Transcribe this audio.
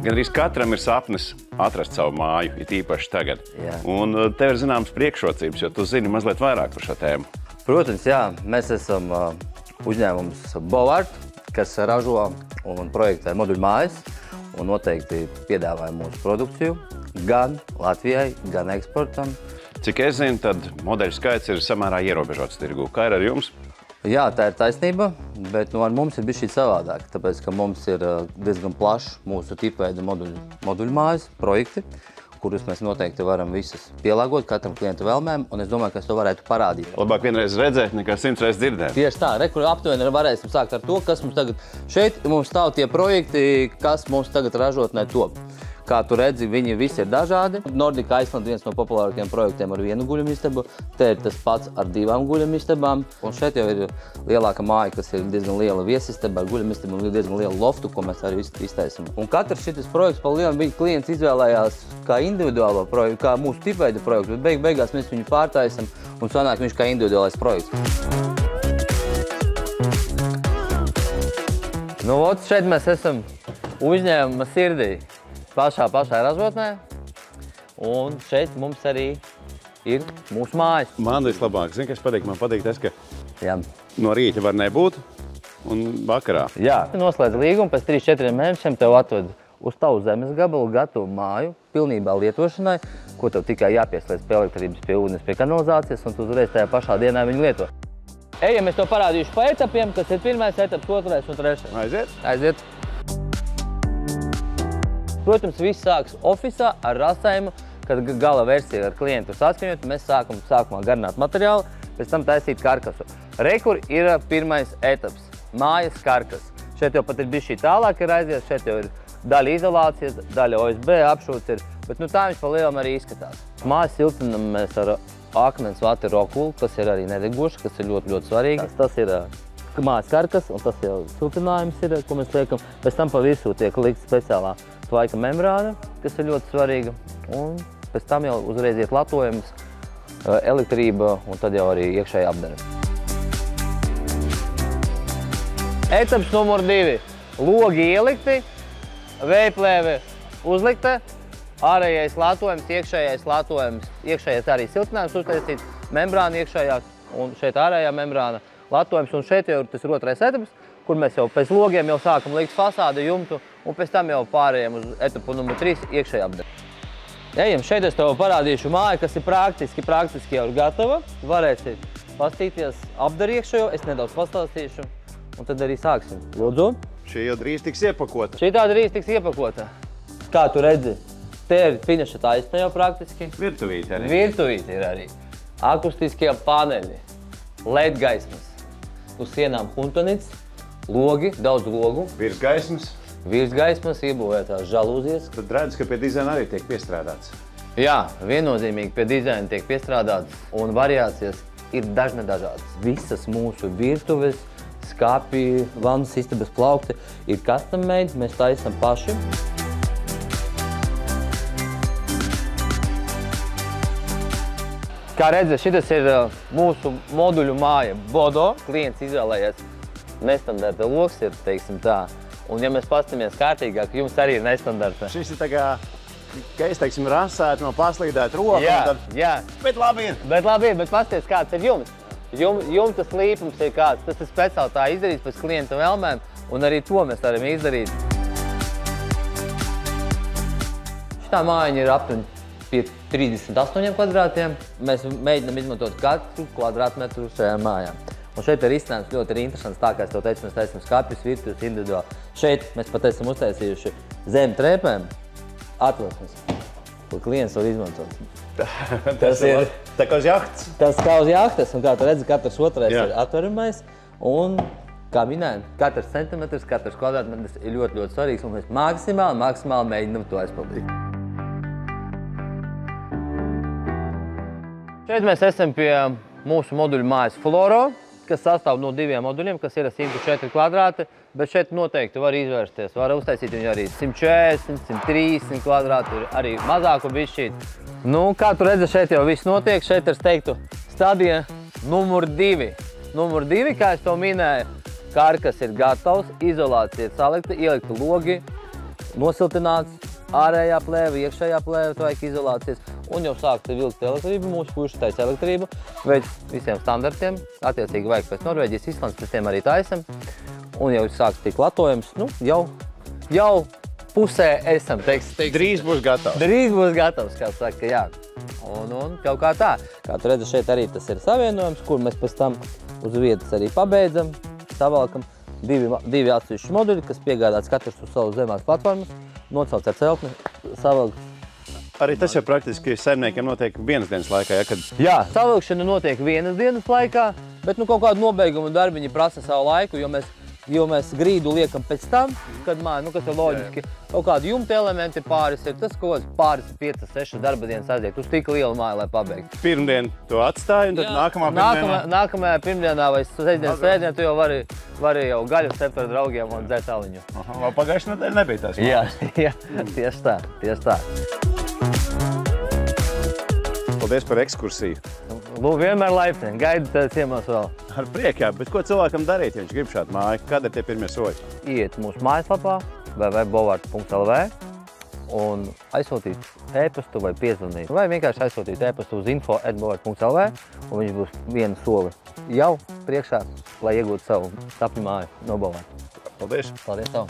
Gandrīz katram ir sapnis atrast savu māju, it īpaši tagad. Jā. Un tev ir zināmas priekšrocības, jo tu zini mazliet vairāk par šo tēmu. Protams, jā. Mēs esam uzņēmums Bovard, kas ražo un projektē moduļu mājas un noteikti piedāvāja mūsu produkciju gan Latvijai, gan eksportam. Cik es zinu, tad modeļu skaits ir samērā ierobežots tirgū. Kā ir ar jums? Jā, tā ir taisnība, bet ar mums ir bišķi savādāk, tāpēc, ka mums ir diezgan plašs mūsu tipveida moduļu mājas projekti, kurus mēs noteikti varam visus pielāgot katram klientu vēlmēm, un es domāju, ka es to varētu parādīt. Labāk vienreiz redzēt, nekā 100 reizes dzirdēt. Tieši tā, kur aptuveni varēsim sākt ar to, kas mums tagad šeit mums stāv tie projekti, kas mums tagad ražotnē top. Kā tu redzi, viņi visi ir dažādi. Nordica Iceland viens no populārākajiem projektiem ar vienu guļamistabu. Te ir tas pats ar 2 guļamistabām. Un šeit jau ir lielāka māja, kas ir diezgan liela viesistaba ar guļamistabu un diezgan lielu loftu, ko mēs arī iztaisam. Un katrs šitas projekts pa lielu viņa klients izvēlējās kā individuālo projektu, kā mūsu tipveida projektu, bet beigās mēs viņu pārtaisam un sanāk viņš kā individuālais projekts. Nu, šeit mēs esam uzņēmuma sirdī. Pašā ražotnē, un šeit mums arī ir mūsu mājas. Man vislabāk, zini, kas patīk? Man patīk tas, ka Jā. no rīta var nebūt un vakarā. Jā. Noslēdz līgumu, pēc 3-4 mēnešiem tev atved uz tavu zemes gabalu gatavu māju, pilnībā lietošanai, ko tev tikai jāpieslēdz pie elektrības, pie ūdens, pie kanalizācijas, un tu uzreiz tajā pašā dienā viņu lieto. Ejam, es to parādīšu pa etapiem, kas ir 1. etaps, 2. un 3. Aiziet? Aiziet. Protams, viss sāks ofisā ar rasējumu, kad gala versija ar klientu saskaņot. Mēs sākam sākumā garināt materiālu, pēc tam taisīt karkasu. Rekur ir 1. etaps – mājas karkas. Šeit jau pat ir bišķī tālāk ir aizies, šeit jau ir daļa izolācijas, daļa OSB apšūts ir, bet tā viņš pa lielam arī izskatās. Mājas siltinam mēs ar akmens vati rokulu, kas ir arī nedegoši, kas ir ļoti svarīgi. Tas ir mājas karkas un tas jau siltinājums ir, ko mēs liekam. Pēc tam pa virsū tiek likt speciālā tvaika membrāna, kas ir ļoti svarīga, un pēc tam jau uzreiz iet latojums, elektrība un tad jau arī iekšēja apdare. Etaps numur 2. Logi ielikti, vējplēve uzlikta, ārējais latojums, iekšējais latojums, iekšējais arī siltinājums uztaisīts, membrāna iekšējā un šeit ārējā membrāna latojums, un šeit jau ir tas 2. etaps, kur mēs jau pēc logiem jau sākam likt fasādi jumtu, un pēc tam jau pārējiem uz etapu numur 3 iekšējā apdare. Ejam, šeit es tev parādīšu māju, kas ir praktiski jau ir gatava. Varēsi pastīties apdari iekšējo, es nedaudz pastāstīšu, un tad arī sāksim. Lūdzu. Šī jau drīz tiks iepakota. Šī tā drīz tiks iepakota. Kā tu redzi, te ir finiša taisna jau praktiski. Virtuvīte arī. Virtuvīte ir arī. Akustiskie paneļi, LED gaismas, uz sienām huntonits, logi, daudz logu. Virsgaismas, iebūvētās žalūzijas. Tad redz, ka pie dizaina arī tiek piestrādāts. Jā, viennozīmīgi pie dizaina tiek piestrādāts un variācijas ir dažādas. Visas mūsu virtuves, skāpi, vannas istabas plaukti ir custom made, mēs taisam paši. Kā redzat, šitas ir mūsu moduļu māja Bodo. Klients izvēlējies nestandarta loks ir, teiksim tā. Un ja mēs pastamies kārtīgāk, jums arī ir nestandarta. Šis ir tā kā, ka es teiksim, rasētu, man paslīdēt roku. Jā. Bet labi ir. Bet pasties, kāds ir jums. Jumtas līpums ir kāds. Tas ir speciāli tā izdarīts pēc klienta vēlmēm, un arī to mēs varam izdarīt. Šitā mājiņa ir aptuveni pie 38 kvadrātiem. Mēs mēģinām izmantot katru kvadrātmetru šajā mājā. Un šeit ir izcinājums ļoti interesants, tā kā es tev teicu, mēs taisam skapjus, virtuves individuāli. Šeit mēs pat esam uztaisījuši zem trēpēm atversmes, ko klients var izmantot. Tas ir tā kā uz jahtas. Tas kā uz jahtas, un kā tu redzi, katrs otrais ir atveramais. Un, kā minējām, katrs centimetrs, katrs kvadrātmetrs ir ļoti svarīgs, un mēs maksimāli mēģinām to aizpildīt. Šeit mēs esam pie mūsu moduļu mājas Floro, kas sastāv no 2 moduļiem, kas ir 104 kvadrāti, bet šeit noteikti var izvērsties. Var uztaisīt viņu arī 140, 130 kvadrāti, arī mazāku bišķīt. Nu, kā tu redzi, šeit jau viss notiek. Šeit ir, es teiktu, Stadija numur 2. Numur 2, kā es to minēju, karkas ir gatavs, izolācija ir salikta, ielikta logi, nosiltināts, ārējā plēve, iekšējā plēve, vajag izolācijas, un jau sākta vilkt elektrību, mūsu puiši taisa elektrību, veids visiem standartiem, attiecīgi vajag pēc Norvēģijas, Islandes, pēc tiem arī taisam, un jau sāks tik latojums, nu, jau pusē esam, teiksim. Drīz būs gatavs. Drīz būs gatavs, kā saka, jā. Un kaut kā tā. Kā tu redzi, šeit arī tas ir savienojums, kur mēs pēc tam uz vietas arī pabeidzam, savalkam. Divi atsevišķi moduļi, kas piegādāts katrs uz savu zemās platformas, nocauc ar celtni, savalk. Arī tas jau praktiski saimniekiem notiek vienas dienas laikā, ja, kad... Jā, savilkšana notiek vienas dienas laikā, bet nu kaut kādu nobeigumu darbiņi prasa savu laiku, jo mēs grīdu liekam pēc tam, kad māja, nu kas ir loģiski, kaut kādi jumta elementi pāris ir, tas kaut kāds pāris 5-6 darba dienas aiziet uz tik lielu māju, lai pabeigtu. Pirmdien to atstāju, un tad nākamā pirmdienā... Nākamajā pirmdienā vai sēddienā tu jau vari jau gaļu cept ar draugiem un dzert aliņu. Aha, vēl pagājušajā nedēļā nebija tās mājas. Jā, tieši tā. Paldies par ekskursiju. Vienmēr laipni, gaidu ciemos vēl. Ar prieku, jā, bet ko cilvēkam darīt, ja viņš grib šādu māju? Kādi ir tie pirmie soļi? Iet mūsu mājaslapā www.bovart.lv un aizsūtīt e-pastu vai piezvanīt. Vai vienkārši aizsūtīt e-pastu uz info@bovart.lv un viņš būs vienu soli jau priekšā, lai iegūtu savu sapņu māju no Bovart. Paldies! Paldies tev!